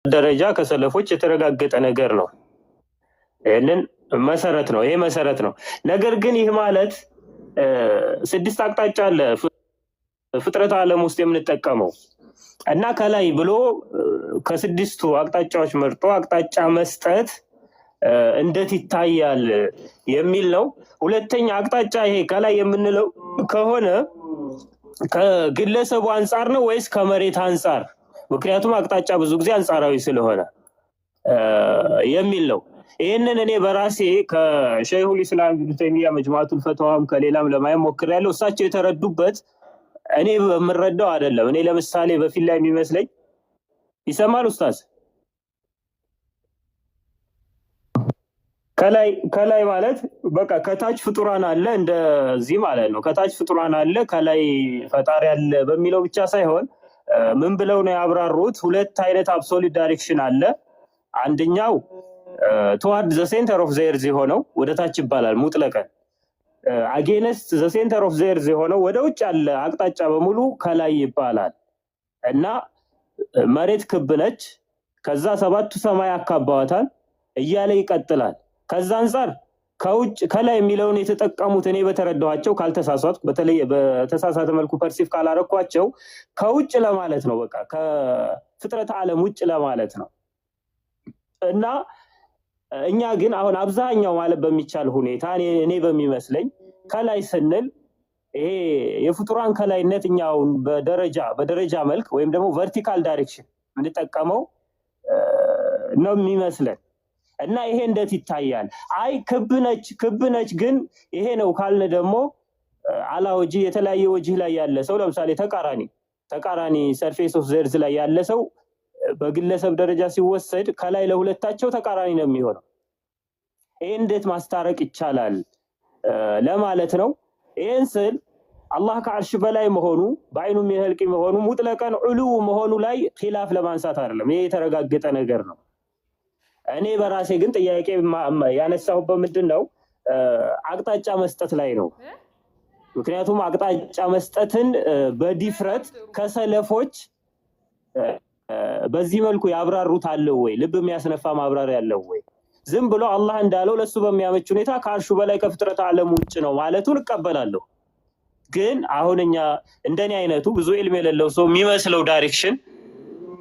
ደረጃ ከሰለፎች የተረጋገጠ ነገር ነው። ይሄንን መሰረት ነው። ይሄ መሰረት ነው። ነገር ግን ይህ ማለት ስድስት አቅጣጫ አለ ፍጥረት ዓለም ውስጥ የምንጠቀመው እና ከላይ ብሎ ከስድስቱ አቅጣጫዎች መርጦ አቅጣጫ መስጠት እንዴት ይታያል የሚል ነው። ሁለተኛ አቅጣጫ ይሄ ከላይ የምንለው ከሆነ ከግለሰቡ አንፃር ነው ወይስ ከመሬት አንፃር? ምክንያቱም አቅጣጫ ብዙ ጊዜ አንፃራዊ ስለሆነ የሚል ነው። ይህንን እኔ በራሴ ከሸይኹል ኢስላም ኢብኑ ተይሚያ መጅሙዓቱል ፈትዋም ከሌላም ለማየት ሞክሬያለሁ። እሳቸው የተረዱበት እኔ በምረዳው አይደለም። እኔ ለምሳሌ በፊት ላይ የሚመስለኝ ይሰማል ኡስታዝ? ከላይ ማለት በቃ ከታች ፍጡራን አለ እንደዚህ ማለት ነው። ከታች ፍጡራን አለ ከላይ ፈጣሪ አለ በሚለው ብቻ ሳይሆን ምን ብለው ነው ያብራሩት? ሁለት አይነት አብሶሉት ዳይሬክሽን አለ። አንደኛው toward the center of the earth የሆነው ወደ ታች ይባላል ሙጥለቀን። against the center of the earth የሆነው ወደ ውጭ ያለ አቅጣጫ በሙሉ ከላይ ይባላል። እና መሬት ክብ ነች። ከዛ ሰባቱ ሰማይ አካባዋታል እያለ ይቀጥላል። ከዛ አንፃር ከውጭ ከላይ የሚለውን የተጠቀሙት እኔ በተረዳኋቸው ካልተሳሳትኩ፣ በተለይ በተሳሳተ መልኩ ፐርሲቭ ካላረኳቸው ከውጭ ለማለት ነው። በቃ ከፍጥረት ዓለም ውጭ ለማለት ነው። እና እኛ ግን አሁን አብዛኛው ማለት በሚቻል ሁኔታ እኔ በሚመስለኝ ከላይ ስንል ይሄ የፍጡራን ከላይነት እኛውን በደረጃ መልክ ወይም ደግሞ ቨርቲካል ዳይሬክሽን እንጠቀመው ነው የሚመስለን። እና ይሄ እንዴት ይታያል? አይ ክብ ነች ግን ይሄ ነው ካልን ደግሞ አላወጂ የተለያየ ወጂ ላይ ያለ ሰው ለምሳሌ ተቃራኒ ሰርፌስ ኦፍ ዘርዝ ላይ ያለ ሰው በግለሰብ ደረጃ ሲወሰድ ከላይ ለሁለታቸው ተቃራኒ ነው የሚሆነው። ይሄ እንዴት ማስታረቅ ይቻላል ለማለት ነው። ይሄን ስል አላህ ከአርሽ በላይ መሆኑ በአይኑ የሚህልቅ መሆኑ ሙጥለቀን ዑሉ መሆኑ ላይ ኺላፍ ለማንሳት አይደለም። ይሄ የተረጋገጠ ነገር ነው። እኔ በራሴ ግን ጥያቄ ያነሳሁበት ምንድነው አቅጣጫ መስጠት ላይ ነው። ምክንያቱም አቅጣጫ መስጠትን በዲፍረት ከሰለፎች በዚህ መልኩ ያብራሩት አለው ወይ? ልብ የሚያስነፋ ማብራሪያ ያለው ወይ? ዝም ብሎ አላህ እንዳለው ለሱ በሚያመች ሁኔታ ከአርሹ በላይ ከፍጥረት ዓለም ውጭ ነው ማለቱን እቀበላለሁ። ግን አሁን እኛ እንደኔ አይነቱ ብዙ ኢልም የሌለው ሰው የሚመስለው ዳይሬክሽን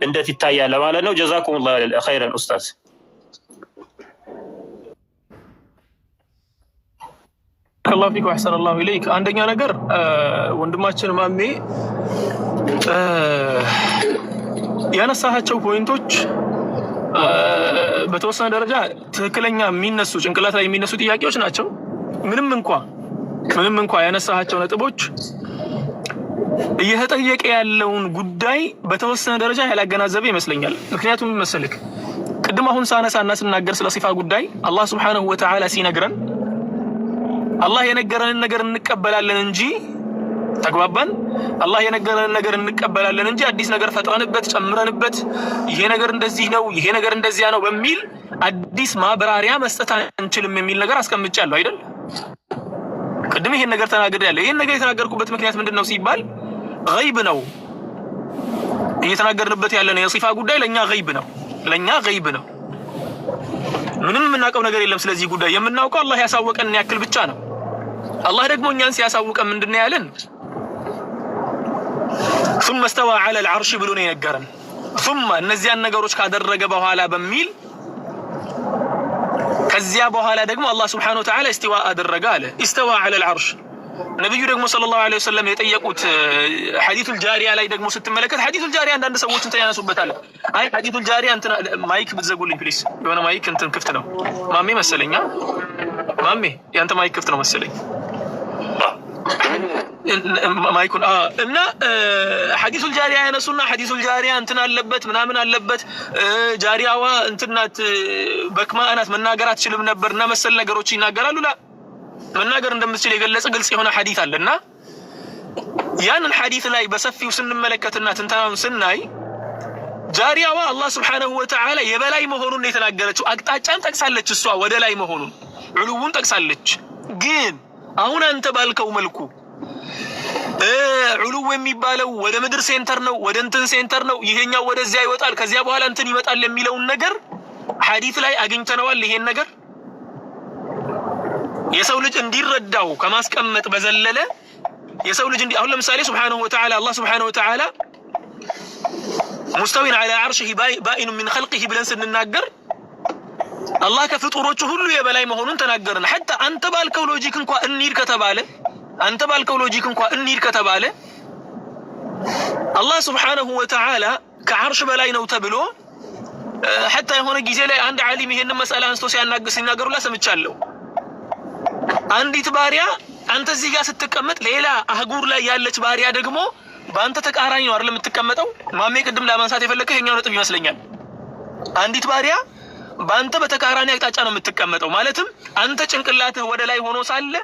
እንዴት ይታያል ማለት ነው። ጀዛኩሙላሁ ኸይረን ኡስታዝ። አላሁ ፊክ ወአሕሰነላሁ ኢለይክ። አንደኛ ነገር ወንድማችን ማሜ ያነሳቸው ፖይንቶች በተወሰነ ደረጃ ትክክለኛ የሚነሱ ጭንቅላት ላይ የሚነሱ ጥያቄዎች ናቸው። ምንም እንኳ ያነሳቸው ነጥቦች እየተጠየቀ ያለውን ጉዳይ በተወሰነ ደረጃ ያላገናዘበ ይመስለኛል። ምክንያቱም መሰልክ ቅድም አሁን ሳነሳና ስናገር ስለ ሲፋ ጉዳይ አላህ ሱብሓነሁ ወተዓላ ሲነግረን አላህ የነገረንን ነገር እንቀበላለን እንጂ ተግባባን። አላህ የነገረንን ነገር እንቀበላለን እንጂ አዲስ ነገር ፈጥረንበት ጨምረንበት ይሄ ነገር እንደዚህ ነው ይሄ ነገር እንደዚያ ነው በሚል አዲስ ማብራሪያ መስጠት አንችልም የሚል ነገር አስቀምጫለሁ አይደል? ቅድም ይሄን ነገር ተናግሬያለሁ። ይሄን ነገር የተናገርኩበት ምክንያት ምንድነው ሲባል ገይብ ነው እየተናገርንበት ያለነው የሲፋ ጉዳይ ለኛ ገይብ ነው። ምንም የምናውቀው ነገር የለም ስለዚህ ጉዳይ። የምናውቀው አላህ ያሳወቀን ያክል ብቻ ነው። አላህ ደግሞ እኛን ሲያሳውቀን ምንድነው ያለን? ثم استوى على العرش ብሎ ነው የነገረን። ثم እነዚያን ነገሮች ካደረገ በኋላ በሚል ከዚያ በኋላ ደግሞ አላህ Subhanahu Wa Ta'ala استواء አደረገ አለ። استوى على العرش ነብዩ ደግሞ ሰለላሁ ዐለይሂ ወሰለም የጠየቁት ሐዲሱል ጃሪያ ላይ ደግሞ ስትመለከት ሐዲሱል ጃሪያ አንዳንድ ሰዎች እንትን ያነሱበታል። አይ ሐዲሱል ጃሪያ እንትን ማይክ ብትዘጉልኝ ፕሊስ፣ የሆነ ማይክ እንትን ክፍት ነው ማሜ መሰለኝ። ማሜ ያንተ ማይክ ክፍት ነው መሰለኝ ማይኩን እና ሐዲሱል ጃሪያ ያነሱና ሐዲሱል ጃሪያ እንትን አለበት ምናምን አለበት ጃሪያዋ እንትናት በክማአናት መናገር አትችልም ነበርና መሰል ነገሮች ይናገራሉ። መናገር እንደምትችል የገለጸ ግልጽ የሆነ ሐዲስ አለና ያንን ሐዲስ ላይ በሰፊው ስንመለከትና ትንተናውን ስናይ ጃሪያዋ አላህ Subhanahu Wa Ta'ala የበላይ መሆኑን ነው የተናገረችው። አቅጣጫን ጠቅሳለች፣ እሷ ወደ ላይ መሆኑን ዑሉውን ጠቅሳለች። ግን አሁን አንተ ባልከው መልኩ ዑሉው የሚባለው ወደ ምድር ሴንተር ነው፣ ወደ እንትን ሴንተር ነው፣ ይሄኛው ወደዚያ ይወጣል፣ ከዚያ በኋላ እንትን ይመጣል የሚለውን ነገር ሐዲስ ላይ አግኝተነዋል። ይሄን ነገር የሰው ልጅ እንዲረዳው ከማስቀመጥ በዘለለ የሰው ልጅ አሁን ለምሳሌ ሱብሓነሁ ወተዓላ አላህ ሱብሓነሁ ወተዓላ ሙስተዊን ዐላ ዐርሺሂ ባኢኑ ሚን ኸልቂሂ ብለን ስንናገር አላህ ከፍጡሮቹ ሁሉ የበላይ መሆኑን ተናገርን። ሐታ አንተ ባልከው ሎጂክ እንኳን እንሂድ ከተባለ አላህ ሱብሓነሁ ወተዓላ ከዐርሽ በላይ ነው ተብሎ ሐታ የሆነ ጊዜ ላይ አንድ ዓሊም ይሄንን መስአላ አንስቶ ሲናገሩላ ሰምቻለሁ። አንዲት ባሪያ አንተ እዚህ ጋር ስትቀመጥ ሌላ አህጉር ላይ ያለች ባሪያ ደግሞ በአንተ ተቃራኒ ነው አይደል የምትቀመጠው? ማሜ ቅድም ለማንሳት የፈለከው ይሄኛው ነጥብ ይመስለኛል። አንዲት ባሪያ በአንተ በተቃራኒ አቅጣጫ ነው የምትቀመጠው። ማለትም አንተ ጭንቅላትህ ወደ ላይ ሆኖ ሳለ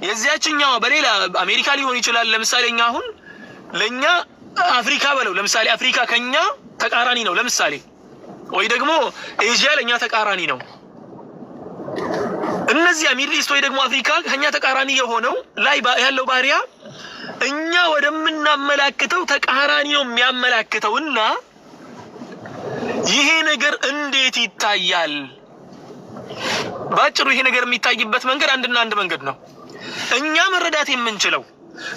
የዚያችኛው በሌላ አሜሪካ ሊሆን ይችላል። ለምሳሌ እኛ አሁን ለኛ አፍሪካ በለው፣ ለምሳሌ አፍሪካ ከኛ ተቃራኒ ነው ለምሳሌ፣ ወይ ደግሞ ኤዥያ ለኛ ተቃራኒ ነው። እነዚያ ሚድል ኢስት ወይ ደግሞ አፍሪካ ከኛ ተቃራኒ የሆነው ላይ ያለው ባሪያ እኛ ወደምናመላክተው ተቃራኒ ነው የሚያመላክተውና ይሄ ነገር እንዴት ይታያል? ባጭሩ ይሄ ነገር የሚታይበት መንገድ አንድና አንድ መንገድ ነው። እኛ መረዳት የምንችለው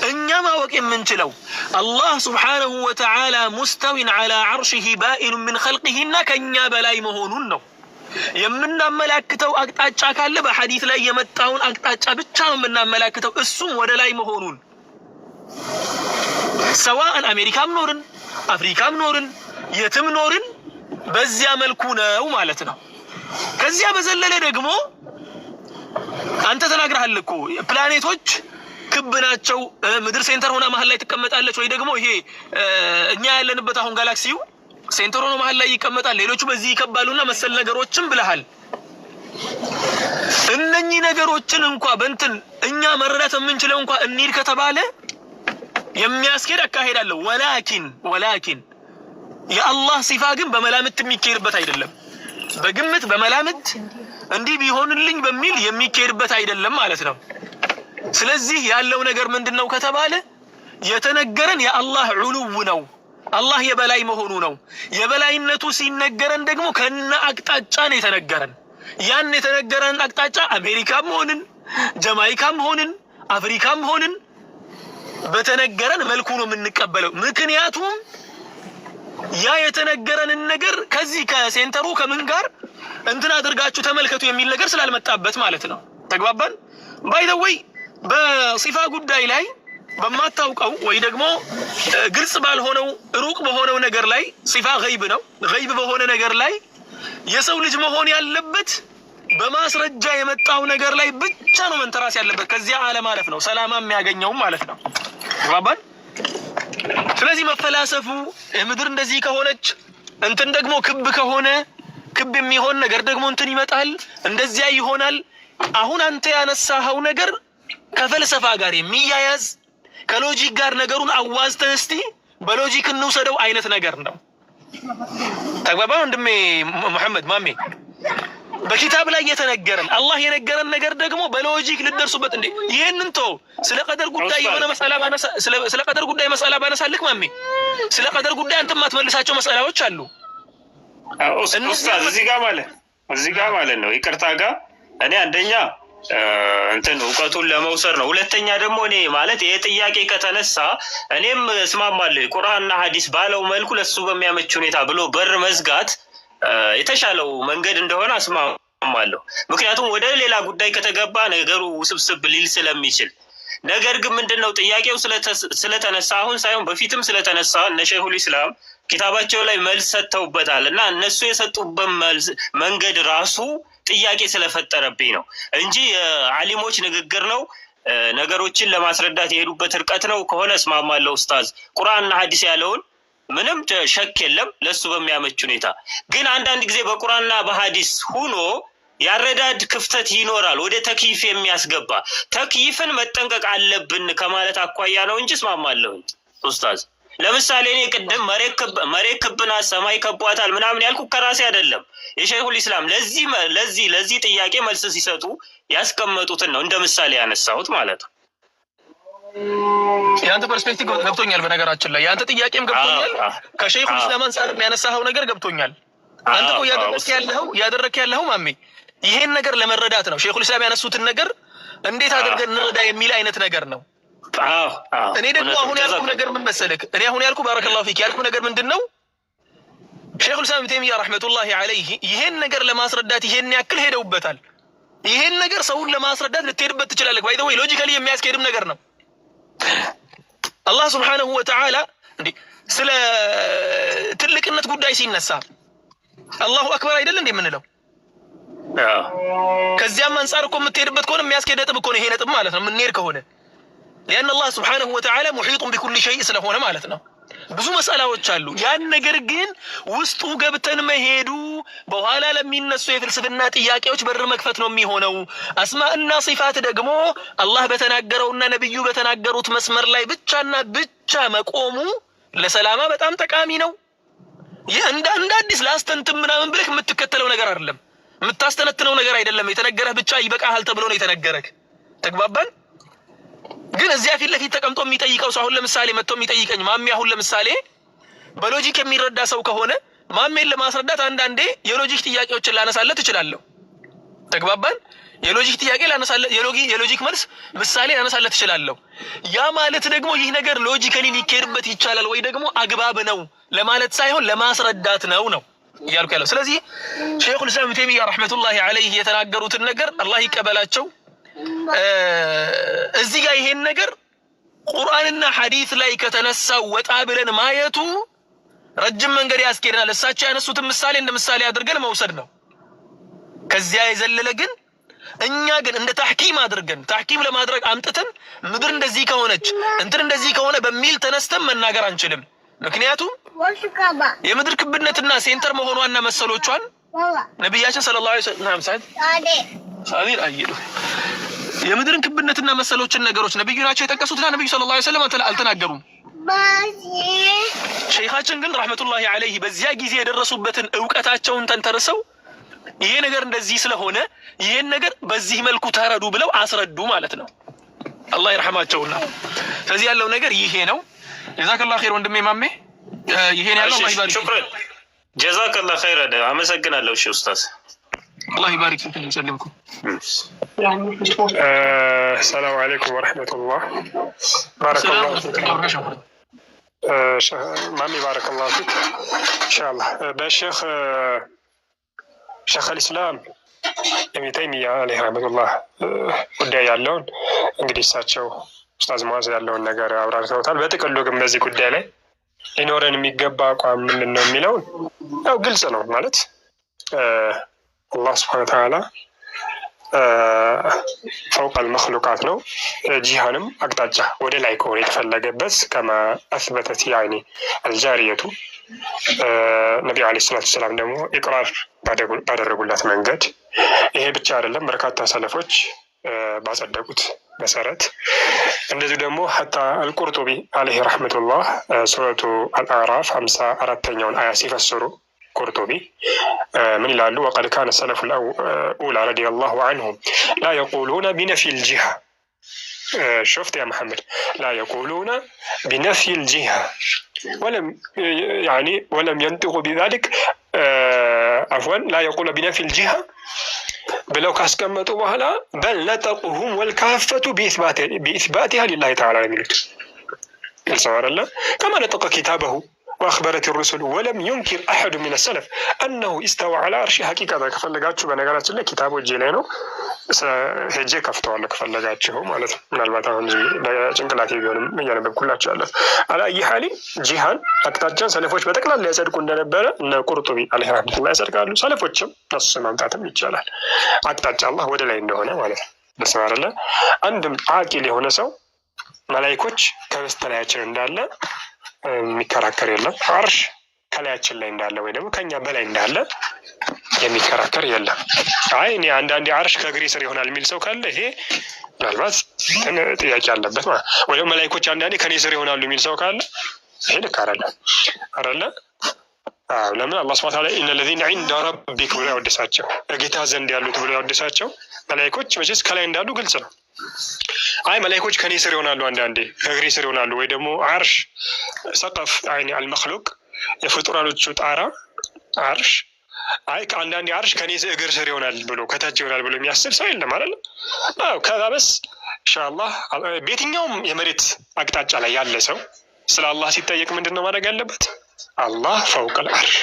እኛ ማወቅ የምንችለው አላህ ሱብሓነሁ ወተዓላ ሙስተዊን ዐላ ዐርሺሂ ባኢኑ ሚን ኸልቂሂና ከኛ በላይ መሆኑን ነው። የምናመላክተው አቅጣጫ ካለ በሐዲስ ላይ የመጣውን አቅጣጫ ብቻ ነው የምናመላክተው፣ እሱም ወደ ላይ መሆኑን። ሰዋእን አሜሪካም ኖርን አፍሪካም ኖርን የትም ኖርን በዚያ መልኩ ነው ማለት ነው። ከዚያ በዘለለ ደግሞ አንተ ተናግረሃል እኮ ፕላኔቶች ክብ ናቸው፣ ምድር ሴንተር ሆና መሀል ላይ ትቀመጣለች፣ ወይ ደግሞ ይሄ እኛ ያለንበት አሁን ጋላክሲው ሴንተር ሆኖ መሀል ላይ ይቀመጣል፣ ሌሎቹ በዚህ ይከባሉና መሰል ነገሮችን ብለሃል። እነኚህ ነገሮችን እንኳን በእንትን እኛ መረዳት የምንችለው እንኳን እንሂድ ከተባለ የሚያስኬድ አካሄድ አለው። ወላኪን የአላህ ሲፋ ግን በመላምት የሚካሄድበት አይደለም። በግምት በመላምት እንዲህ ቢሆንልኝ በሚል የሚካሄድበት አይደለም ማለት ነው። ስለዚህ ያለው ነገር ምንድነው ከተባለ የተነገረን የአላህ ዑሉው ነው፣ አላህ የበላይ መሆኑ ነው። የበላይነቱ ሲነገረን ደግሞ ከነ አቅጣጫ ነው የተነገረን። ያን የተነገረን አቅጣጫ አሜሪካም ሆንን ጀማይካም ሆንን አፍሪካም ሆንን በተነገረን መልኩ ነው የምንቀበለው። ምክንያቱም ያ የተነገረንን ነገር ከዚህ ከሴንተሩ ከምን ጋር እንትን አድርጋችሁ ተመልከቱ የሚል ነገር ስላልመጣበት ማለት ነው። ተግባባን? ባይ ዘ ወይ በሲፋ ጉዳይ ላይ በማታውቀው ወይ ደግሞ ግልጽ ባልሆነው ሩቅ በሆነው ነገር ላይ ሲፋ ገይብ ነው። ገይብ በሆነ ነገር ላይ የሰው ልጅ መሆን ያለበት በማስረጃ የመጣው ነገር ላይ ብቻ ነው መንተራስ ያለበት። ከዚያ አለማለፍ ነው ሰላማ የሚያገኘው ማለት ነው። ተግባባን? ስለዚህ መፈላሰፉ ምድር እንደዚህ ከሆነች እንትን ደግሞ ክብ ከሆነ ክብ የሚሆን ነገር ደግሞ እንትን ይመጣል፣ እንደዚያ ይሆናል። አሁን አንተ ያነሳኸው ነገር ከፈልሰፋ ጋር የሚያያዝ ከሎጂክ ጋር ነገሩን አዋዝተን እስቲ በሎጂክ እንውሰደው አይነት ነገር ነው። ተግባባ ወንድሜ መሐመድ ማሜ? በኪታብ ላይ የተነገረን አላህ የነገረን ነገር ደግሞ በሎጂክ ልደርሱበት እንዴ? ይሄንን ተው። ስለ ቀደር ጉዳይ የሆነ ስለ ቀደር ጉዳይ መስአላ ባነሳልክ ማሜ፣ ስለ ቀደር ጉዳይ አንተ ማትመልሳቸው መስአላዎች አሉ። ኡስታዝ እዚህ ጋር ማለት ነው ይቅርታ ጋር እኔ አንደኛ እንትን እውቀቱን ለመውሰድ ነው። ሁለተኛ ደግሞ እኔ ማለት ይሄ ጥያቄ ከተነሳ እኔም እስማማለሁ። ቁርአንና ሐዲስ ባለው መልኩ ለሱ በሚያመች ሁኔታ ብሎ በር መዝጋት የተሻለው መንገድ እንደሆነ እስማማለሁ። ምክንያቱም ወደ ሌላ ጉዳይ ከተገባ ነገሩ ውስብስብ ሊል ስለሚችል። ነገር ግን ምንድነው ጥያቄው ስለተነሳ አሁን ሳይሆን በፊትም ስለተነሳ እነ ሸይኹል ኢስላም ኪታባቸው ላይ መልስ ሰጥተውበታል እና እነሱ የሰጡበት መልስ መንገድ ራሱ ጥያቄ ስለፈጠረብኝ ነው እንጂ የዓሊሞች ንግግር ነው ነገሮችን ለማስረዳት የሄዱበት ርቀት ነው ከሆነ እስማማለሁ። ኡስታዝ ቁርአንና ሐዲስ ያለውን ምንም ሸክ የለም ለሱ በሚያመች ሁኔታ። ግን አንዳንድ ጊዜ በቁርአንና በሐዲስ ሆኖ ያረዳድ ክፍተት ይኖራል ወደ ተክይፍ የሚያስገባ ተክይፍን መጠንቀቅ አለብን ከማለት አኳያ ነው እንጂ እስማማለሁ ኡስታዝ። ለምሳሌ እኔ ቅድም መሬት ክብና ሰማይ ከቧታል ምናምን ያልኩ ከራሴ አይደለም የሸይኹል ኢስላም ለዚህ ጥያቄ መልስ ሲሰጡ ያስቀመጡትን ነው እንደ ምሳሌ ያነሳሁት ማለት ነው። የአንተ ፐርስፔክቲቭ ገብቶኛል። በነገራችን ላይ የአንተ ጥያቄም ገብቶኛል። ከሸይኹል ኢስላም አንፃር የሚያነሳኸው ነገር ገብቶኛል። አንተ እኮ ያደረክ ያለኸው ማሜ ይሄን ነገር ለመረዳት ነው። ሸይኹል ኢስላም ያነሱትን ነገር እንዴት አድርገን እንረዳ የሚል አይነት ነገር ነው። እኔ ደግሞ አሁን ያልኩ ነገር ምን መሰለክ? እኔ አሁን ያልኩ ባረከላሁ ፊክ ያልኩ ነገር ምንድነው? ሸይኹል ኢስላም ኢብኑ ተይሚያ ረህመቱላሂ ዐለይሂ ይሄን ነገር ለማስረዳት ይሄን ያክል ሄደውበታል። ይሄን ነገር ሰውን ለማስረዳት ልትሄድበት ትችላለህ። ባይ ዘ ወይ ሎጂካሊ የሚያስኬድም ነገር ነው። አላህ ሱብሓነሁ ወተዓላ እንዴ ስለ ትልቅነት ጉዳይ ሲነሳ አላሁ አክበር አይደል እንዴ የምንለው? ከዚያም አንፃር እኮ የምትሄድበት ከሆነ የሚያስኬድ ነጥብ እኮ ነው ይሄ ነጥብ ማለት ነው። የምንሄድ ከሆነ ሊአን አላህ ሱብሓነሁ ወተዓላ ሙሒጡን ቢኩሊ ሸይእ ስለሆነ ማለት ነው። ብዙ መስአላዎች አሉ። ያን ነገር ግን ውስጡ ገብተን መሄዱ በኋላ ለሚነሱ የፍልስፍና ጥያቄዎች በር መክፈት ነው የሚሆነው። አስማእና ሲፋት ደግሞ አላህ በተናገረውና ነብዩ በተናገሩት መስመር ላይ ብቻና ብቻ መቆሙ ለሰላማ በጣም ጠቃሚ ነው። ይህ እንደ አዲስ ላስተንትን ምናምን ብለህ የምትከተለው ነገር አይደለም፣ የምታስተነትነው ነገር አይደለም። የተነገረህ ብቻ ይበቃሃል ተብሎ ነው የተነገረህ። ተግባባን? ግን እዚያ ፊት ለፊት ተቀምጦ የሚጠይቀው ሰው አሁን ለምሳሌ መጥቶ የሚጠይቀኝ ማሜ አሁን ለምሳሌ በሎጂክ የሚረዳ ሰው ከሆነ ማሜን ለማስረዳት አንዳንዴ የሎጂክ ጥያቄዎችን ላነሳለት እችላለሁ። ተግባባን? የሎጂክ ጥያቄ ላነሳለት የሎጂክ መልስ ምሳሌ ላነሳለት እችላለሁ። ያ ማለት ደግሞ ይህ ነገር ሎጂካሊ ሊካሄድበት ይቻላል ወይ ደግሞ አግባብ ነው ለማለት ሳይሆን ለማስረዳት ነው እያልኩ ያለው። ስለዚህ ሸይኹል ኢስላም ኢብኑ ተይሚያ ረህመቱላሂ ዐለይሂ የተናገሩትን ነገር አላህ ይቀበላቸው። እዚህ ጋር ይሄን ነገር ቁርአንና ሐዲስ ላይ ከተነሳው ወጣ ብለን ማየቱ ረጅም መንገድ ያስኬድናል። እሳቸው ያነሱትን ምሳሌ እንደ ምሳሌ አድርገን መውሰድ ነው። ከዚያ የዘለለ ግን እኛ ግን እንደ ታህኪም አድርገን ታህኪም ለማድረግ አምጥተን ምድር እንደዚህ ከሆነች እንትን እንደዚህ ከሆነ በሚል ተነስተን መናገር አንችልም። ምክንያቱም የምድር ክብነትና ሴንተር መሆኗና መሰሎቿን ነብያችን ሰለላሁ ዐለይሂ ወሰለም ሳዲር አይሉ የምድርን ክብነትና መሰሎችን ነገሮች ነብዩ ናቸው የጠቀሱትና ነብዩ ሰለላሁ ዐለይሂ ወሰለም አልተናገሩም። ሸይኻችን ግን ረህመቱላሂ ዐለይሂ በዚያ ጊዜ የደረሱበትን እውቀታቸውን ተንተርሰው ይሄ ነገር እንደዚህ ስለሆነ ይሄን ነገር በዚህ መልኩ ተረዱ ብለው አስረዱ ማለት ነው። አላህ ይርሐማቸውና ስለዚህ ያለው ነገር ይሄ ነው። ጀዛከላሁ ኸይር ወንድሜ ማሜ ይሄን ያለው አላህ ይባርክ። ሹክራን ጀዛከላሁ ኸይር። አመሰግናለሁ። እሺ ኡስታዝ አላህ ይባርክ ፊክ እንሰልምኩም። ሰላም አለይኩም ወራህመቱላህ ባረከላሁ ፊክ ማሚ ባረከላሁ ፊክ ኢንሻአላህ በሼኽ አልኢስላም ኢብኑ ተይሚያ አለይሂ ረህመቱላህ ጉዳይ ያለውን እንግዲህ እሳቸው ኡስታዝ ሙአዝ ያለውን ነገር አብራርተውታል። በጥቅሉ ግን በዚህ ጉዳይ ላይ ሊኖረን የሚገባ አቋም ምንድን ነው የሚለውን ያው ግልጽ ነው ማለት አላህ ስብሐነ ወተዓላ ፈውቀል መክሉቃት ነው። ጂሃንም አቅጣጫ ወደ ላይ ከሆነ የተፈለገበት ከማ አስበተት ያኒ አልጃሪየቱ ነቢዩ ዓለይሂ ሰላቱ ወሰላም ደግሞ ኢቅራር ባደረጉላት መንገድ ይሄ ብቻ አይደለም፣ በርካታ ሰለፎች ባጸደቁት መሰረት እንደዚሁ ደግሞ ሐታ አልቁርጡቢ ዓለይሂ ረሕመቱላህ ሱረቱ አልአዕራፍ 54ኛውን አያ ሲፈስሩ ቁርጡቢ ምን ይላሉ? ወቀድ ካነ ሰለፉ ልአውላ ረዲየላሁ አንሁም ላ የቁሉነ ቢነፊል ጂሃ شفت يا محمد لا يقولون بنفي الجهة ولم ينطقوا بذلك عفوا لا يقول بنفي الجهة بلو كاسكمتوا بهلا بل نطقهم والكافة بإثباتها لله تعالى الملك الصور الله كما نطق كتابه وأخبرت الرسل ولم ينكر أحد من السلف أنه استوى على عرشه حقيقة كفلقاتشو بنقرات الله كتابه الجيلينو ሄጄ ከፍተዋለሁ ከፈለጋችሁ ማለት ነው። ምናልባት አሁን በጭንቅላቴ ቢሆንም እያነበብኩላችሁ ያለት አላየ ሐሊ ጂሃን አቅጣጫን ሰለፎች በጠቅላላ ያጸድቁ እንደነበረ እነ ቁርጡቢ አለይሂ ረህመቱላህ ያጸድቃሉ። ሰለፎችም ነሱ ማምጣትም ይቻላል። አቅጣጫ አላህ ወደ ላይ እንደሆነ ማለት ነው። በሰው አይደለ አንድም አቂል የሆነ ሰው መላእክቶች ከበስተላያችን እንዳለ የሚከራከር የለም። አርሽ ከላያችን ላይ እንዳለ ወይ ደግሞ ከኛ በላይ እንዳለ የሚከራከር የለም። አይ እኔ አንዳንዴ አርሽ ከእግሬ ስር ይሆናል የሚል ሰው ካለ ይሄ ምናልባት ጥያቄ አለበት ማለት ወይ ደግሞ መላእክቶች አንዳንዴ ከኔ ስር ይሆናሉ የሚል ሰው ካለ ይሄ ልክ አይደለም አይደለ? ለምን አላህ ሱብሓነሁ ወተዓላ ኢነ ለዚነ ዒንደ ረቢክ ብሎ ያወደሳቸው ጌታ ዘንድ ያሉት ብሎ ያወደሳቸው መላእክቶች መቼስ ከላይ እንዳሉ ግልጽ ነው። አይ መላእክቶች ከኔ ስር ይሆናሉ፣ አንዳንዴ እግሬ ስር ይሆናሉ፣ ወይ ደግሞ አርሽ ሰቀፍ አይኒ አልመክሉቅ የፍጡራኖቹ ጣራ አርሽ አይ አንዳንዴ አርሽ ከኔ እግር ስር ይሆናል ብሎ ከታች ይሆናል ብሎ የሚያስብ ሰው የለም አይደል? አዎ ከዛ በስ ኢንሻአላህ በየትኛውም የመሬት አቅጣጫ ላይ ያለ ሰው ስለ አላህ ሲጠየቅ ምንድን ነው ማድረግ ያለበት? አላህ ፈውቀል አርሽ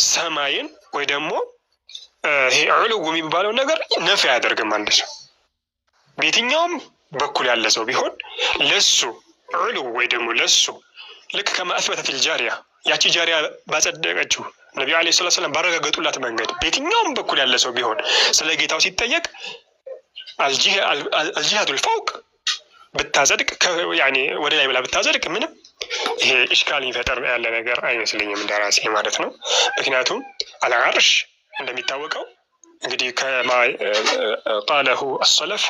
ሰማይን ወይ ደግሞ ይሄ ዑሉው የሚባለው ነገር ነፍ አያደርግም። አንድ ሰው በየትኛውም በኩል ያለ ሰው ቢሆን ለሱ ዑሉው ወይ ደግሞ ለሱ ልክ ከማ አስበተት الجارية ያቺ ጃሪያ ባጸደቀችው ነብዩ አለይሂ ሰላም ባረጋገጡላት መንገድ በየትኛውም በኩል ያለ ሰው ቢሆን ስለ ጌታው ሲጠየቅ አልጂሃዱል ፈውቅ ብታጸድቅ ያኔ ወደ ላይ ብላ ብታጸድቅ ምንም ይሄ ኢሽካል ይፈጠር ያለ ነገር አይመስለኝም እንደራሴ ማለት ነው። ምክንያቱም አልዓርሽ እንደሚታወቀው እንግዲህ ከማ ቃለሁ አሰለፍ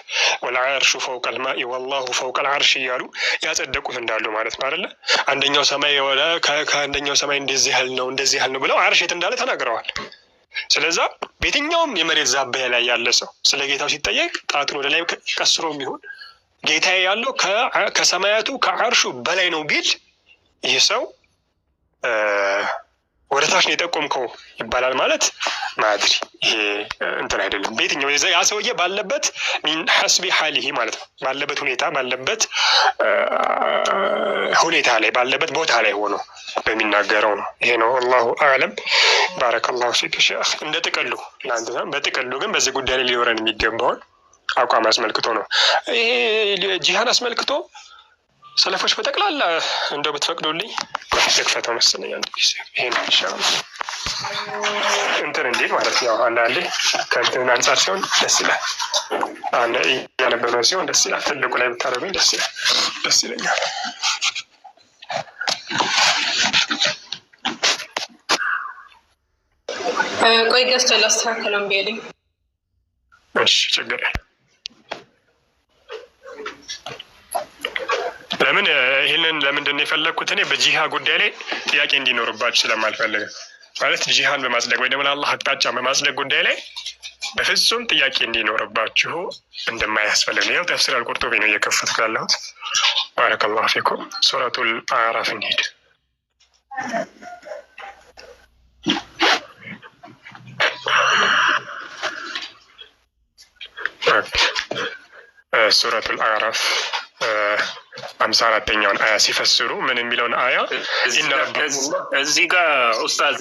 ወልዓርሹ ፈውቀ ልማኢ ወላሁ ፈውቀ ልዓርሽ እያሉ ያጸደቁት እንዳሉ ማለት ነው አይደለ? አንደኛው ሰማይ ከአንደኛው ሰማይ እንደዚህ ያህል ነው እንደዚህ ያህል ነው ብለው ዓርሽ የት እንዳለ ተናግረዋል። ስለዛ በየትኛውም የመሬት ዛቢያ ላይ ያለ ሰው ስለ ጌታው ሲጠየቅ ጣቱን ወደ ላይ ቀስሮ የሚሆን ጌታዬ ያለው ከሰማያቱ ከዓርሹ በላይ ነው ቢል ይህ ሰው ወደ ታች ነው የጠቆምከው ይባላል ማለት ማድሪ ይሄ እንትን አይደለም። በየትኛው ያ ሰውዬ ባለበት ሚን ሐስቢ ሐሊሂ ማለት ነው ባለበት ሁኔታ ላይ ባለበት ቦታ ላይ ሆኖ በሚናገረው ነው። ይሄ ነው አላሁ አዕለም። ባረከላሁ ፊክ ሼህ። እንደ ጥቅሉ ለአንተ በጥቅሉ ግን በዚህ ጉዳይ ላይ ሊኖረን የሚገባውን አቋም አስመልክቶ ነው። ይሄ ጂሃን አስመልክቶ ሰለፎች በጠቅላላ እንደው ብትፈቅዱልኝ ልክፈተው መሰለኝ አንድ ጊዜ ይሄን ኢንሻአላህ እንትን እንዴት ማለት ያው አንዳንዴ ከእንትን አንጻር ሲሆን ደስ ይላል፣ አንዴ ያነበበው ሲሆን ደስ ይላል። ትልቁ ላይ ብታረጉኝ ደስ ይለኛል። ቆይ ገዝቶ ላስተካክለው ቢልኝ እሺ ችግር የለም። ለምን ይሄንን ለምንድን ነው የፈለግኩት? እኔ በጂሃ ጉዳይ ላይ ጥያቄ እንዲኖርባችሁ ስለማልፈልግ ማለት ጂሃን በማጽደቅ ወይ ደግሞ ለአላህ አቅጣጫ በማጽደቅ ጉዳይ ላይ በፍጹም ጥያቄ እንዲኖርባችሁ እንደማያስፈልግ ነው። ያው ተፍሲር አልቁርጡቢ ነው እየከፈትኩ ያለሁት። ባረከላሁ ፊኩም። ሱረቱል አዕራፍ እንሂድ። ሱረቱል አዕራፍ 54ኛውን አያ ሲፈስሩ ምን የሚለውን አያ እዚህ ጋር ኡስታዝ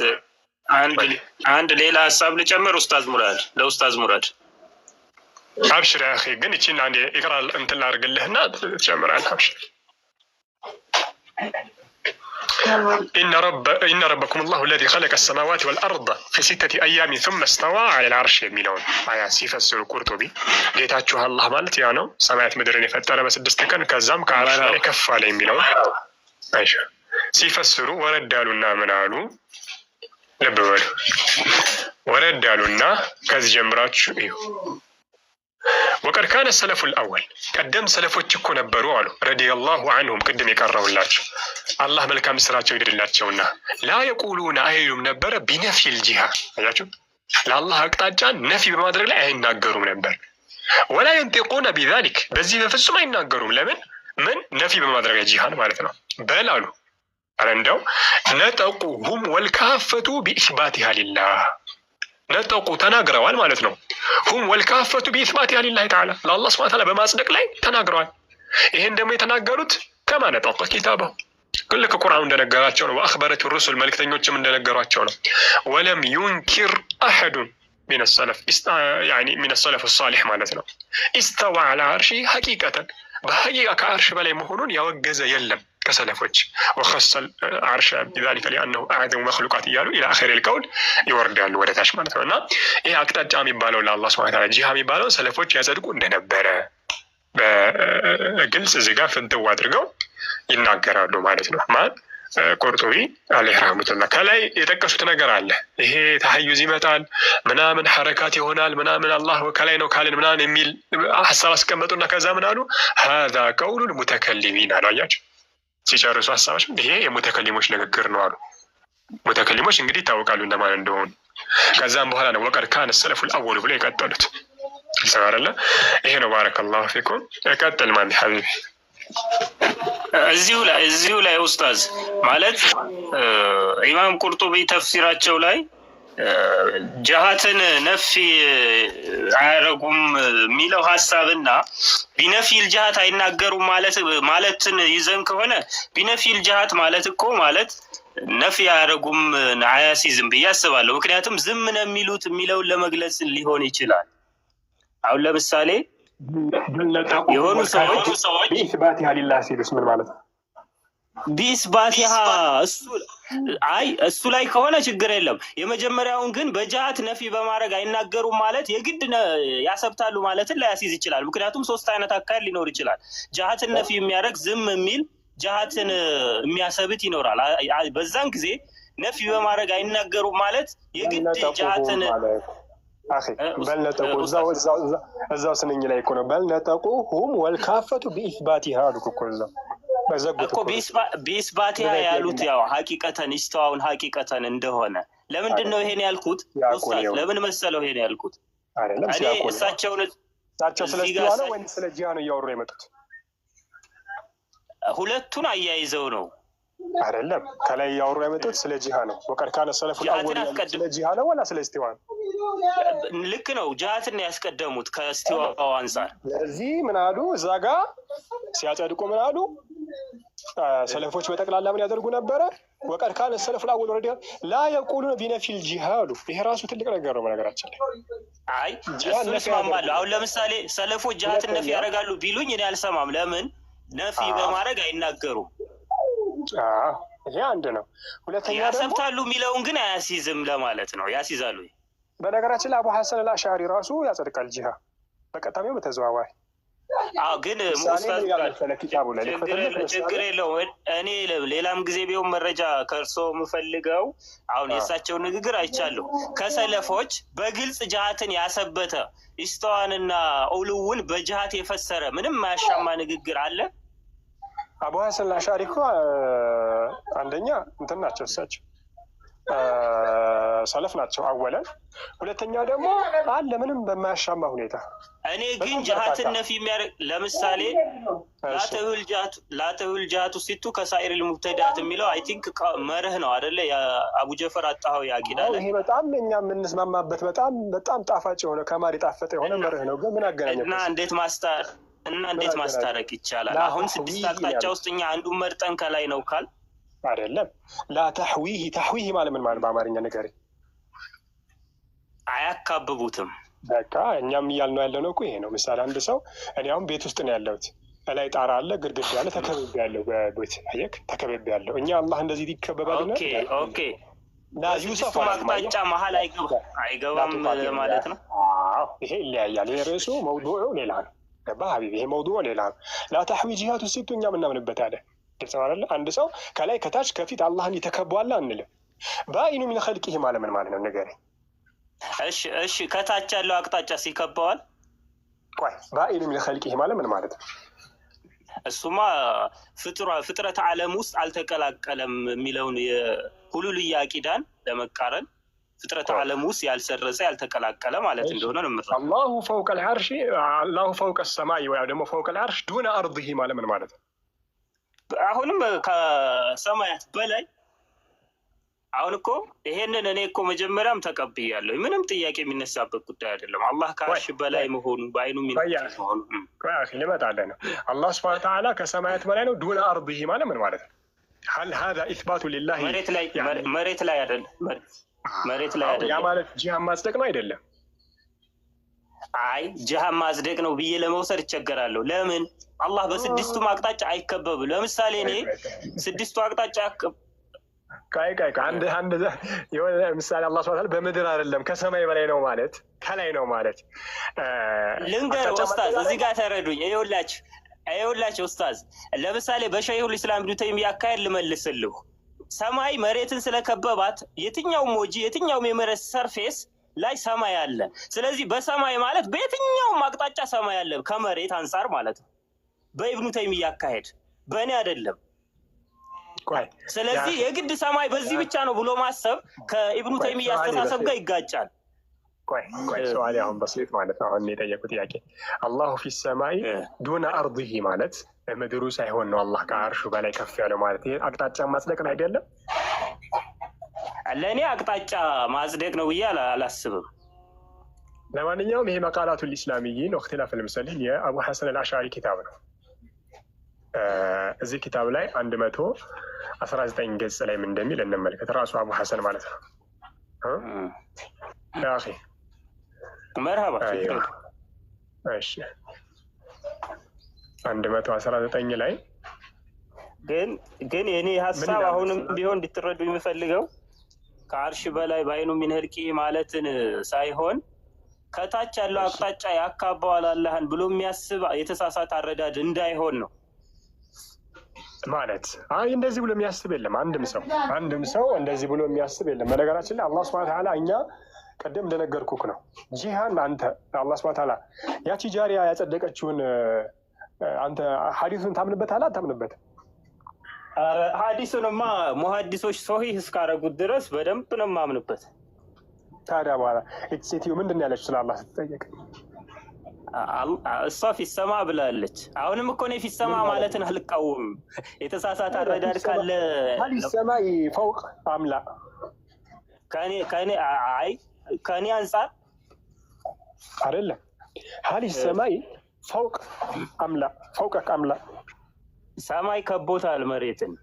አንድ ሌላ ሀሳብ ልጨምር። ለኡስታዝ ሙራድ አብሽር ያ አኺ። ግን እቺን አንዴ ይቀራል እንትን ላድርግልህና ትጨምራለህ። አብሽር إن ربكم الله الذي خلق السماوات والأرض في 6 أيام ثم استوى على العرش የሚለውን አያ ሲፈስሩ ቁርጡቢ ጌታችሁ አላህ ማለት ያ ነው ሰማያት ምድርን የፈጠረ በ6 ቀን ከዛም ከዓርሽ ላይ ከፍ አለ የሚለውን አይሻ ሲፈስሩ ወረድ ያሉና ምን አሉ? ልብ በሉ። ወረድ ያሉና ከዚህ ጀምራችሁ እዩ። ወቀድ ካነ ሰለፉል አወል ቀደም ሰለፎች እኮ ነበሩ አሉ ረዲየላሁ ዐንሁም ቅድም የቀረውላቸው አላህ መልካም ስራቸው ይደድላቸውና ላ የቁሉና አይሉም ነበረ ቢነፊል ጂሃ አያችሁ ለአላህ አቅጣጫ ነፊ በማድረግ ላይ አይናገሩም ነበር። ወላ የንጢቁነ ቢዛሊክ በዚህ በፍጹም አይናገሩም። ለምን ምን ነፊ በማድረግ ጂሃን ማለት ነው በላሉ አረ እንደው ነጠቁሁም ወልካፈቱ ቢኢስባቲሃ ሊላህ ነጠቁ ተናግረዋል ማለት ነው። ሁም ወልካፈቱ ቢኢስባቲሃ ሊላህ ተዓላ ለአላህ ሱብሓነሁ ወተዓላ በማጽደቅ ላይ ተናግረዋል። ይሄን ደግሞ የተናገሩት ከማ ነጠቀ ኪታበሁ ልክ ቁርአኑ እንደነገራቸው ነው። ወአኽበረት ሩሱል መልክተኞችም እንደነገሯቸው ነው። ወለም ዩንኪር አሐዱን ሚነ ሰለፍ ያኒ ሚነ ሰለፍ ሳሊህ ማለት ነው ኢስተዋ ዐላ አርሺ ሐቂቀተን በሐቂቃ ከአርሽ በላይ መሆኑን ያወገዘ የለም ከሰለፎች። ወኸሰል አርሽ ቢዛሊከ ሊአነሁ አዕዘሙ መኽሉቃት እያሉ ኢላ አኺሪል ቀውል ይወርዳሉ ወደ ታች ማለት ነው። እና ይህ አቅጣጫ የሚባለው ለአላህ ሱብሓነሁ ወተዓላ ጂሃ የሚባለው ሰለፎች ያጸድቁ እንደነበረ በግልጽ እዚህ ጋር ፍንትው አድርገው ይናገራሉ ማለት ነው። ማን ቁርጡቢ አለይሂ ረህመቱላህ ከላይ የጠቀሱት ነገር አለ። ይሄ ተሐዩዝ ይመጣል ምናምን ሐረካት ይሆናል ምናምን አላህ ከላይ ነው ካልን ምናምን የሚል ሐሳብ አስቀመጡና ከዛ ምን አሉ? ሀዛ ቀውሉል ሙተከሊሚን አሉ። አያችሁ ሲጨርሱ ሐሳባቸው ይሄ የሙተከሊሞች ንግግር ነው አሉ። ሙተከሊሞች እንግዲህ ይታወቃሉ እንደማን እንደሆኑ። ከዛም በኋላ ነው ወቀድ ካነ ሰለፉል አወሉ ብለው የቀጠሉት። ግልጽ ነው አይደለ? ይሄ ነው። ባረከላሁ ፊኩም። ቀጥል ማን ሐቢቢ። እዚሁ ላይ ኡስታዝ ማለት ኢማም ቁርጡቢ ተፍሲራቸው ላይ ጀሃትን ነፊ አያረጉም የሚለው ሀሳብና ቢነፊል ጀሃት አይናገሩም ማለትን ይዘን ከሆነ ቢነፊል ጀሃት ማለት እኮ ማለት ነፊ አያረጉም አያሲዝም ብዬ አስባለሁ። ምክንያቱም ዝም ነው የሚሉት የሚለውን ለመግለጽ ሊሆን ይችላል። አሁን ለምሳሌ የሆኑ ሰዎች ቢስባቲሃ ሊላህ ሲሉስ ምን ማለት ነው? ቢስባቲሃ እሱ ላይ ከሆነ ችግር የለም። የመጀመሪያውን ግን በጀሃት ነፊ በማድረግ አይናገሩም ማለት የግድ ያሰብታሉ ማለትን ላያሲዝ ይችላል። ምክንያቱም ሶስት አይነት አካል ሊኖር ይችላል። ጀሃትን ነፊ የሚያደርግ ዝም የሚል ጀሃትን የሚያሰብት ይኖራል። በዛን ጊዜ ነፊ በማድረግ አይናገሩም ማለት የግድ ጀሃትን በልነጠቁ እዛው ስንኝ ላይ እኮ ነው። በልነጠቁ ሁም ወልካፈቱ ቢኢስባቲሃ አሉክ እኮ እኮ ቢኢስባቲሃ ያሉት ያው ሀቂቀተን ኢስተዋውን ሀቂቀተን እንደሆነ ለምንድን ነው ይሄን ያልኩት? ኡስታዝ ለምን መሰለው ይሄን ያልኩት? እኔ እሳቸው ስለ ጂሃ ነው ወይም ስለ ጂሃ ነው እያወሩ የመጡት? ሁለቱን አያይዘው ነው አይደለም። ከላይ እያወሩ የመጡት ስለ ጂሃ ነው። ወቀድ ካነ ሰለፉል አወል ስለ ጂሃ ነው ወላ ስለ እስቲዋ ነው? ልክ ነው። ጀሃትን ያስቀደሙት ከእስቲዋው አንፃር። ለዚህ ምን አሉ እዛ ጋር ሲያጸድቁ ምን አሉ? ሰለፎች በጠቅላላ ምን ያደርጉ ነበረ? ወቀድ ካነ ሰለፉል አወል ረዲያ ላ የቁሉነ ቢነፊል ጂሃ አሉ። ይሄ ራሱ ትልቅ ነገር ነው በነገራችን ላይ። አይ እሱን እስማማለሁ። አሁን ለምሳሌ ሰለፎች ጀሃትን ነፊ ያደርጋሉ ቢሉኝ እኔ አልሰማም። ለምን ነፊ በማድረግ አይናገሩም? ይሄ አንድ ነው። ሁለተኛ ያሰብታሉ የሚለውን ግን አያሲዝም ለማለት ነው። ያሲዛሉ። በነገራችን ላይ አቡ ሐሰን አልአሽዓሪ ራሱ ያጸድቃል ጂሃ በቀጥታም በተዘዋዋሪ። ግን ችግር የለውም። እኔ ሌላም ጊዜ ቢሆን መረጃ ከእርስዎ የምፈልገው አሁን የእሳቸውን ንግግር አይቻለሁ። ከሰለፎች በግልጽ ጀሃትን ያሰበተ ኢስተዋንና ኡሉውን በጀሃት የፈሰረ ምንም ማያሻማ ንግግር አለ? አቡ ሐሰን አልአሽዓሪ እኮ አንደኛ እንትን ናቸው፣ እሳቸው ሰለፍ ናቸው አወለን። ሁለተኛ ደግሞ አለ ምንም በማያሻማ ሁኔታ። እኔ ግን ጀሃትን ነፊ የሚያደርግ ለምሳሌ ላተሁል ጀሃቱ ሲቱ ከሳኢሪል ሙብተዳት የሚለው አይ ቲንክ መርህ ነው አይደለ? የአቡ ጀፈር አጣኸው ያቂዳ ላይ ይሄ በጣም እኛ የምንስማማበት በጣም ጣፋጭ የሆነ ከማር የጣፈጠ የሆነ መርህ ነው። ግን ምን አገናኘው? እና እንዴት ማስታረቅ ይቻላል? አሁን 6 አቅጣጫ ውስጥ እኛ አንዱን መርጠን ከላይ ነው ካል አይደለም። ተሕዊህ ማለት ምን ማለት በአማርኛ ነገር አያካብቡትም። በቃ እኛም እያልነው ያለው ነው እኮ ይሄ ነው። ምሳሌ አንድ ሰው እኔ አሁን ቤት ውስጥ ነው ያለሁት፣ እላይ ጣራ አለ፣ ግድግዳ ያለ፣ ተከብቤ ያለው በቤት አየክ፣ ተከብቤ ያለው። እኛ አላህ እንደዚህ ይከበባል ነው። ኦኬ ዩሱፍ አቅጣጫ መሀል አይገባም ማለት ነው። ይሄ ይለያያል። ይሄ ርዕሱ መውዱዑ ሌላ ነው። ገባህ ሀቢቢ? ይሄ መውዱዑ ሌላ ነው። ላተሕዊ ጂሃቱ ሲቱ እኛ ምናምንበት አለ። ግልጽ ነው አይደለ? አንድ ሰው ከላይ ከታች ከፊት አላህን ይተከበዋል አንልም። ባኢኑ ሚን ኸልቂሂ ማለት ምን ማለት ነው ንገረኝ። እሺ ከታች ያለው አቅጣጫ ሲከበዋል። ቆይ ባኢኑ ሚን ኸልቂሂ ማለት ምን ማለት ነው? እሱማ ፍጥረት ዓለም ውስጥ አልተቀላቀለም የሚለውን የሁሉልያ አቂዳን ለመቃረን ፍጥረት ዓለም ውስጥ ያልሰረጸ ያልተቀላቀለ ማለት እንደሆነ ነው የምትለው። አላሁ ፈውቀል ዐርሺ አላሁ ፈውቀ ሰማይ ወይ ደግሞ ፈውቀል ዐርሽ ዱነ አርዲሂ ማለት ምን ማለት ነው? አሁንም ከሰማያት በላይ። አሁን እኮ ይሄንን እኔ እኮ መጀመሪያም ተቀብያለሁ። ምንም ጥያቄ የሚነሳበት ጉዳይ አይደለም። አላህ ከአርሽ በላይ መሆኑ በአይኑ የሚነሳ መሆኑ ልመጣልህ ነው። አላህ ሱብሓነሁ ወተዓላ ከሰማያት በላይ ነው። ዱነ አርዲሂ ማለት ምን ማለት ነው? ሀል ሀዛ ኢስባቱ ሊላሂ መሬት ላይ አይደለም። መሬት ላይ አይደለም። ያ ማለት ጂሃን ማጽደቅ ነው አይደለም? አይ ጂሃን ማጽደቅ ነው ብዬ ለመውሰድ ይቸገራለሁ። ለምን? አላህ በስድስቱም አቅጣጫ አይከበብም። ለምሳሌ እኔ 6ቱ አቅጣጫ አንድ የሆነ ምሳሌ አላህ ሱብሓነሁ ወተዓላ በምድር አይደለም ከሰማይ በላይ ነው ማለት ከላይ ነው ማለት ልንገር ኡስታዝ፣ እዚህ ጋር ተረዱኝ። ይኸውላችሁ ኡስታዝ፣ ለምሳሌ በሸይኹል ኢስላም ኢብኑ ተይሚያ አካሄድ ልመልስልሁ። ሰማይ መሬትን ስለከበባት የትኛውም ወጂ የትኛውም የመሬት ሰርፌስ ላይ ሰማይ አለ። ስለዚህ በሰማይ ማለት በየትኛውም አቅጣጫ ሰማይ አለ ከመሬት አንጻር ማለት ነው። በኢብኑ ተይሚያ አካሄድ በእኔ አይደለም። ስለዚህ የግድ ሰማይ በዚህ ብቻ ነው ብሎ ማሰብ ከኢብኑ ተይሚያ አስተሳሰብ ጋር ይጋጫል። ቆይ ሰዋል አሁን በስሊት ማለት ነው። አሁን የጠየቁት ጥያቄ አላሁ ፊ ሰማይ ዱነ አርዲሂ ማለት ምድሩ ሳይሆን ነው አላህ ከአርሹ በላይ ከፍ ያለው ማለት ይሄ አቅጣጫ ማጽደቅ ነው አይደለም? ለእኔ አቅጣጫ ማጽደቅ ነው ብዬ አላስብም። ለማንኛውም ይሄ መቃላቱ ልእስላሚይን ወእክትላፍ ልሙሰሊን የአቡ ሐሰን አልአሽዓሪ ኪታብ ነው። እዚህ ኪታብ ላይ 119 ገጽ ላይ ምን እንደሚል እንመልከት። ራሱ አቡ ሐሰን ማለት ነው። አኺ መርሃባ። እሺ 119 ላይ ግን የኔ ሀሳብ አሁንም ቢሆን እንድትረዱ የምፈልገው ከአርሽ በላይ ባይኑ ሚን ህልቂ ማለትን ሳይሆን ከታች ያለው አቅጣጫ ያካባዋል አላህን ብሎ የሚያስብ የተሳሳተ አረዳድ እንዳይሆን ነው ማለት። እንደዚህ ብሎ የሚያስብ የለም። አንድም ሰው እንደዚህ ብሎ የሚያስብ የለም። በነገራችን ላይ አላህ ሱብሓነሁ ወተዓላ እኛ ቀደም እንደነገርኩክ ነው ጂሃን አንተ አላህ ሱብሓነሁ ወተዓላ ያቺ ጃሪያ ያጸደቀችውን አንተ ሐዲሱን ታምንበታለህ አታምንበትም? ሐዲሱንማ ሙሐዲሶች ሶሂህ እስካረጉት ድረስ በደንብ ነው የማምንበት። ታዲያ በኋላ ሴትዮ ምንድን ነው ያለችው ስለ አላህ ስትጠየቅ? እሷ ፊሰማ ብላለች። አሁንም እኮ ነው ፊሰማ ማለትን አልቃወምም። የተሳሳተ አረዳድ ካለ ሰማይ ፈውቅ አምላ ከኔ አንጻር አይደለም። ሀሊ ሰማይ ፈውቅ አምላ ፈውቀክ አምላ ሰማይ ከቦታል መሬትን።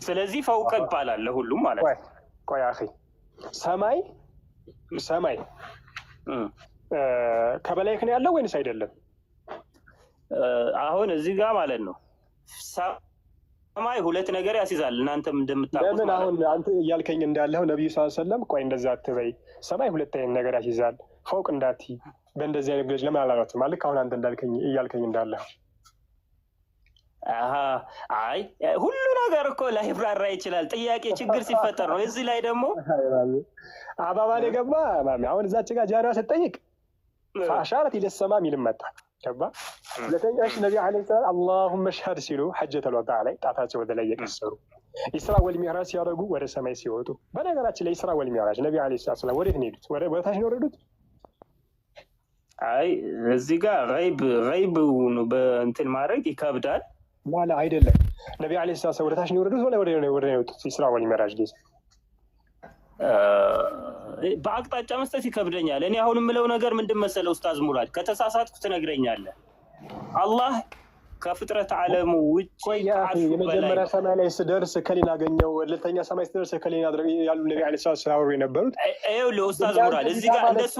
ስለዚህ ፈውቅ ይባላል ለሁሉም ማለት ነው። ቆይ አኺ ሰማይ ከበላይ ነው ያለው ወይንስ አይደለም? አሁን እዚህ ጋር ማለት ነው ሰማይ ሁለት ነገር ያስይዛል። እናንተም እንደምታውቁት ለምን አሁን አንተ እያልከኝ እንዳለው ነብዩ ሰለላሁ ዐለይሂ ወሰለም ቆይ እንደዛ አትበይ፣ ሰማይ ሁለት አይነት ነገር ያስይዛል ፈውቅ እንዳትይ በእንደዚህ አይነት ግለጅ ለምን አላላችሁም? ማለት አሁን አንተ እንዳልከኝ እያልከኝ እንዳለው አይ ሁሉ ነገር እኮ ላይብራራ ይችላል። ጥያቄ ችግር ሲፈጠር ነው። እዚህ ላይ ደግሞ አባባል የገባ ማሚ አሁን እዛች ጋር ጃሪያ ስትጠይቅ ፈአሻረት ኢለ ሰማ ሚልም መጣ ገባ። ሁለተኛሽ ነቢ ዓለይሂ ሰላም አላሁመ ሽሀድ ሲሉ ሐጀተል ወዳዕ ላይ ጣታቸው ወደ ላይ የቀሰሩ ኢስራ ወልሚዕራጅ ሲያደርጉ ወደ ሰማይ ሲወጡ። በነገራችን ላይ ኢስራ ወልሚዕራጅ ነቢ ዓለይሂ ሰላም ወዴት ነው የሄዱት? ወደ ታች ነው የወረዱት? አይ እዚህ ጋር ገይብ በእንትን ማድረግ ይከብዳል። ማለ አይደለም ነቢ ዓለይሂ ሰላም ወደ ታች ነው የወረዱት ወደ ነው የወጡት? ኢስራ ወልሚዕራጅ ጊዜ በአቅጣጫ መስጠት ይከብደኛል። እኔ አሁን የምለው ነገር ምንድን መሰለህ ኡስታዝ ሙራድ፣ ከተሳሳትኩ ትነግረኛለህ። አላህ ከፍጥረት ዓለሙ ውጭ የመጀመሪያ ሰማይ ላይ ስደርስ ከሌን አገኘው፣ ሁለተኛ ሰማይ ስደርስ ከሌን ያሉ ነቢ ዓለይሂ ሰላም ሲያወሩ የነበሩት ይኸውልህ ኡስታዝ ሙራድ፣ እዚህ ጋር እንደሱ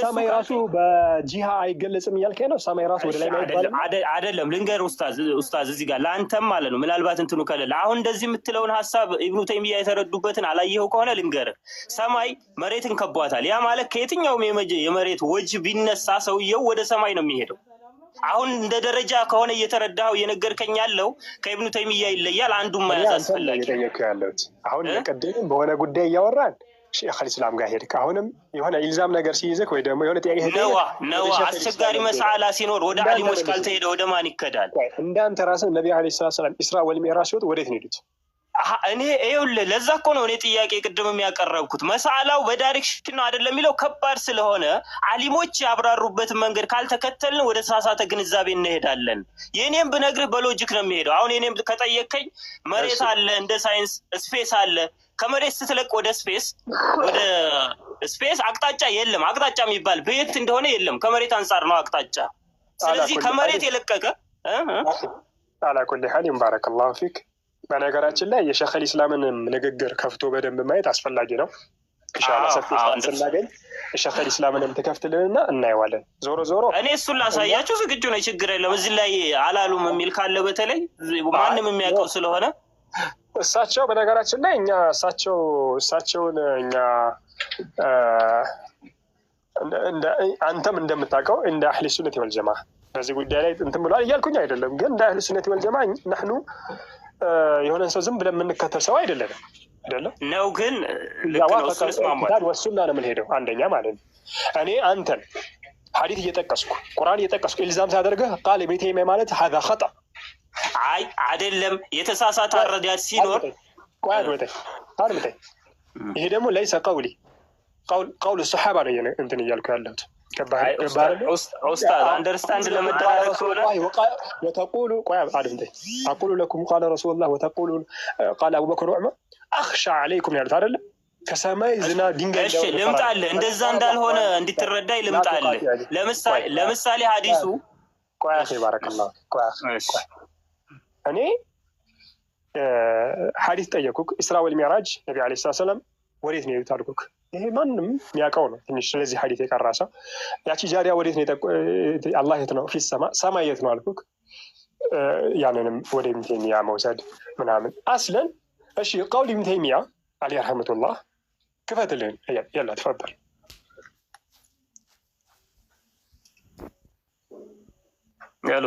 ሰማይ ራሱ በጂሃ አይገለጽም እያልከኝ ነው? ሰማይ ራሱ ወደ ላይ አይደለም። ልንገር ኡስታዝ እዚህ ጋር ለአንተም ማለት ነው ምናልባት እንትኑ ከሌለ አሁን እንደዚህ የምትለውን ሀሳብ ኢብኑ ተይሚያ የተረዱበትን አላየኸው ከሆነ ልንገርህ፣ ሰማይ መሬትን ከቧታል። ያ ማለት ከየትኛውም የመሬት ወጅ ቢነሳ ሰውየው ወደ ሰማይ ነው የሚሄደው። አሁን እንደ ደረጃ ከሆነ እየተረዳኸው እየነገርከኝ ያለው ከኢብኑ ተይሚያ ይለያል። አንዱን መያዝ አስፈላጊ ያለሁት አሁን ቅድም በሆነ ጉዳይ እያወራን ሼክ አልኢስላም ጋር ሄድክ። አሁንም የሆነ ኢልዛም ነገር ሲይዝክ ወይ ደግሞ የሆነ ጥያቄ ነው አስቸጋሪ መስአላ ሲኖር ወደ አሊሞች ካልተሄደ ወደ ማን ይከዳል? እንዳንተ ራስህ ነብዩ አለይሂ ሰላም ኢስራ ወልሚዕራጅ ሲወጡ ወዴት ነው የሄዱት? እኔ ይኸውልህ ለዛ እኮ ነው እኔ ጥያቄ ቅድም የሚያቀረብኩት። መሳላው በዳይሬክሽን ነው አይደለም የሚለው ከባድ ስለሆነ አሊሞች ያብራሩበትን መንገድ ካልተከተልን ወደ ተሳሳተ ግንዛቤ እንሄዳለን። የኔም ብነግርህ በሎጂክ ነው የሚሄደው። አሁን የኔም ከጠየቀኝ መሬት አለ፣ እንደ ሳይንስ ስፔስ አለ። ከመሬት ስትለቅ ወደ ስፔስ አቅጣጫ የለም። አቅጣጫ የሚባል በየት እንደሆነ የለም። ከመሬት አንጻር ነው አቅጣጫ። ስለዚህ ከመሬት የለቀቀ አላ ኩሊ ሐል ባረከላሁ ፊክ። በነገራችን ላይ የሼክ አልኢስላምን ንግግር ከፍቶ በደንብ ማየት አስፈላጊ ነው። ኢንሻአላህ ሰፊ ስናገኝ የሼክ አልኢስላምንም ትከፍትልንና እናየዋለን። ዞሮ እኔ እሱን ላሳያችሁ ዝግጁ ነኝ፣ ችግር የለም። እዚህ ላይ አላሉም የሚል ካለ በተለይ ማንም የሚያውቀው ስለሆነ እሳቸው በነገራችን ላይ እኛ እሳቸውን እኛ አንተም እንደምታውቀው እንደ አህሊ ሱነት ወል ጀማ በዚህ ጉዳይ ላይ እንትን ብሏል እያልኩኝ አይደለም። ግን እንደ አህሊ ሱነት ወል ጀማ نحن የሆነን ሰው ዝም ብለን የምንከተል ሰው አይደለም ነው። ግን ልክ ነው ኪታብ ወሱና ነው የምንሄደው። አንደኛ ማለት ነው እኔ አንተን ሐዲስ እየጠቀስኩ ቁርአን እየጠቀስኩ ኢልዛም ሳደርግህ ቃል ኢብኑ ተይሚያ ማለት هذا خطأ አይ አይደለም የተሳሳተ አረዳድ ሲኖር ቆይ ይሄ ደግሞ ليس قولي ቀውል ሰሓባ ነው እንትን እያልኩ ያለሁት። ኡስታዝ አንደርስታንድ ለመደራረግ ከሆነ ወተቁሉ ቆይ አድምጠኝ። አቁሉ ለኩም ቃለ ረሱሉላህ ወተቁሉ ቃለ አቡበክር ወዑመር አኽሻ ዓለይኩም ያሉት አይደለ? ከሰማይ ዝናብ ድንጋይ እሺ ልምጣልህ፣ እንደዛ እንዳልሆነ እንድትረዳይ ልምጣልህ። ለምሳሌ ሐዲሱ ቆይ አኺ ባረከላህ እኔ ሐዲስ ጠየኩክ። ኢስራ ወልሚዕራጅ ነቢ ዓለይሂ ሰላም ወዴት ነው የሄዱት አልኩክ። ይሄ ማንም የሚያውቀው ነው። ትንሽ ስለዚህ ሐዲስ የቀራ ሰው ያቺ ጃሪያ ወዴት ነው አላህ የት ነው ፊት ሰማይ የት ነው አልኩክ። ያንንም ወደ ኢብኑ ተይሚያ መውሰድ ምናምን አስለን። እሺ ቀውል ኢብኑ ተይሚያ አለይሂ ረሕመቱላህ ክፈትልን። የላ ተፈضل ያሉ